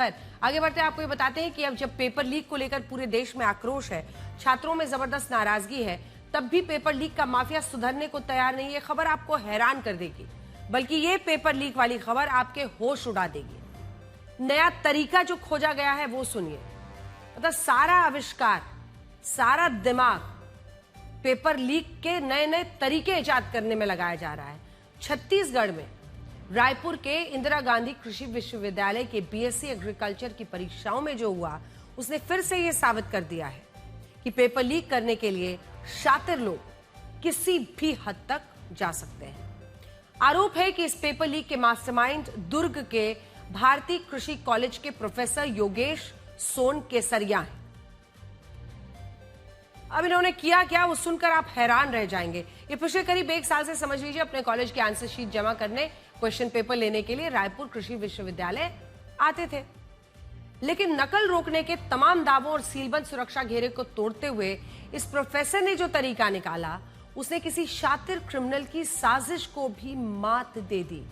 खैर आगे बढ़ते हैं, आपको ये बताते हैं कि अब जब पेपर लीक को लेकर पूरे देश में आक्रोश है, छात्रों में जबरदस्त नाराजगी है, तब भी पेपर लीक का माफिया सुधरने को तैयार नहीं है। खबर आपको हैरान कर देगी, बल्कि ये पेपर लीक वाली खबर आपके होश उड़ा देगी। नया तरीका जो खोजा गया है वो सुनिए। मतलब सारा आविष्कार, सारा दिमाग पेपर लीक के नए नए तरीके इजाद करने में लगाया जा रहा है। छत्तीसगढ़ में रायपुर के इंदिरा गांधी कृषि विश्वविद्यालय के बीएससी एग्रीकल्चर की परीक्षाओं में जो हुआ, उसने फिर से यह साबित कर दिया है कि पेपर लीक करने के लिए शातिर लोग किसी भी हद तक जा सकते हैं। आरोप है कि इस पेपर लीक के मास्टरमाइंड दुर्ग के भारतीय कृषि कॉलेज के प्रोफेसर योगेश सोन केसरिया हैं। अब इन्होंने किया क्या, वो सुनकर आप हैरान रह जाएंगे। ये पिछले करीब 1 साल से समझ लीजिए अपने कॉलेज के आंसर शीट जमा करने, क्वेश्चन पेपर लेने के लिए रायपुर कृषि विश्वविद्यालय आते थे, लेकिन नकल रोकने के तमाम दावों और सीलबंद सुरक्षा घेरे को तोड़ते हुए इस प्रोफेसर ने जो तरीका निकाला, उसने किसी शातिर क्रिमिनल की साजिश को भी मात दे दी।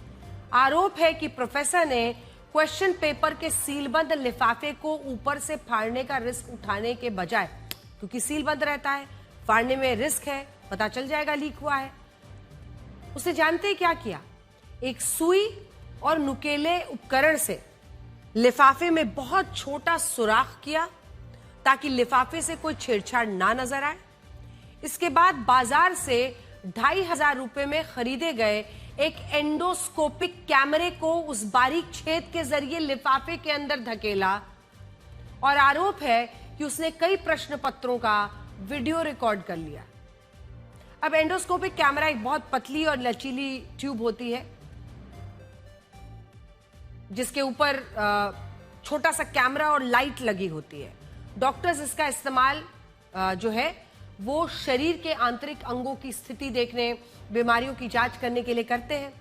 आरोप है कि प्रोफेसर ने क्वेश्चन पेपर के सीलबंद लिफाफे को ऊपर से फाड़ने का रिस्क उठाने के बजाय, क्योंकि सील बंद रहता है, फाड़ने में रिस्क है, पता चल जाएगा लीक हुआ है, उसने जानते क्या किया, एक सुई और नुकीले उपकरण से लिफाफे में बहुत छोटा सुराख किया ताकि लिफाफे से कोई छेड़छाड़ ना नजर आए। इसके बाद बाजार से 2,500 रुपए में खरीदे गए एक एंडोस्कोपिक कैमरे को उस बारीक छेद के जरिए लिफाफे के अंदर धकेला और आरोप है कि उसने कई प्रश्न पत्रों का वीडियो रिकॉर्ड कर लिया। अब एंडोस्कोपिक कैमरा एक बहुत पतली और लचीली ट्यूब होती है जिसके ऊपर छोटा सा कैमरा और लाइट लगी होती है। डॉक्टर्स इसका इस्तेमाल जो है वो शरीर के आंतरिक अंगों की स्थिति देखने, बीमारियों की जांच करने के लिए करते हैं,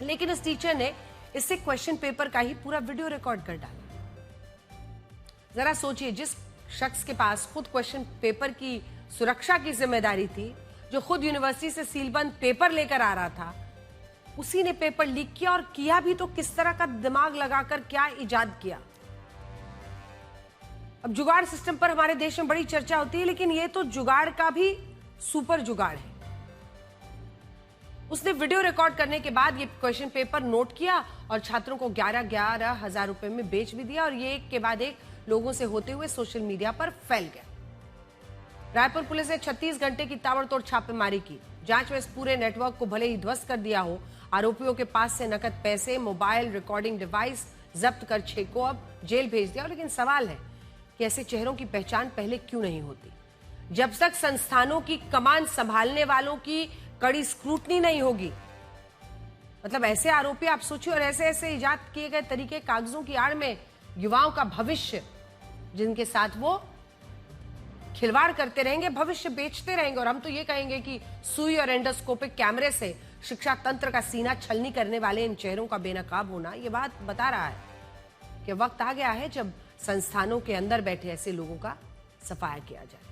लेकिन इस टीचर ने इससे क्वेश्चन पेपर का ही पूरा वीडियो रिकॉर्ड कर डाला। जरा सोचिए, जिस शख्स के पास खुद क्वेश्चन पेपर की सुरक्षा की जिम्मेदारी थी, जो खुद यूनिवर्सिटी से सीलबंद पेपर लेकर आ रहा था, उसी ने पेपर लीक किया, और किया भी तो किस तरह का दिमाग लगाकर, क्या इजाद किया। अब जुगाड़ सिस्टम पर हमारे देश में बड़ी चर्चा होती है, लेकिन यह तो जुगाड़ का भी सुपर जुगाड़ है। उसने वीडियो रिकॉर्ड करने के बाद ये क्वेश्चन पेपर नोट किया और छात्रों को 11,000 हजार रुपए में बेच भी दिया, और ये एक के बाद एक लोगों से होते हुए सोशल मीडिया पर फैल गया। रायपुर पुलिस ने 36 घंटे की ताबड़तोड़ छापेमारी की। जांच में इस पूरे नेटवर्क को भले ही ध्वस्त कर दिया हो, आरोपियों के पास से नकद पैसे, मोबाइल, रिकॉर्डिंग डिवाइस जब्त कर 6 को अब जेल भेज दिया। लेकिन सवाल है कि ऐसे चेहरों की पहचान पहले क्यों नहीं होती? जब तक संस्थानों की कमान संभालने वालों की कड़ी स्क्रूटनी नहीं होगी, मतलब ऐसे आरोपी आप सोचिए, और ऐसे ऐसे इजाद किए गए तरीके, कागजों की आड़ में युवाओं का भविष्य जिनके साथ वो खिलवाड़ करते रहेंगे, भविष्य बेचते रहेंगे। और हम तो ये कहेंगे कि सुई और एंडोस्कोपिक कैमरे से शिक्षा तंत्र का सीना छलनी करने वाले इन चेहरों का बेनकाब होना ये बात बता रहा है कि वक्त आ गया है जब संस्थानों के अंदर बैठे ऐसे लोगों का सफाया किया जाए।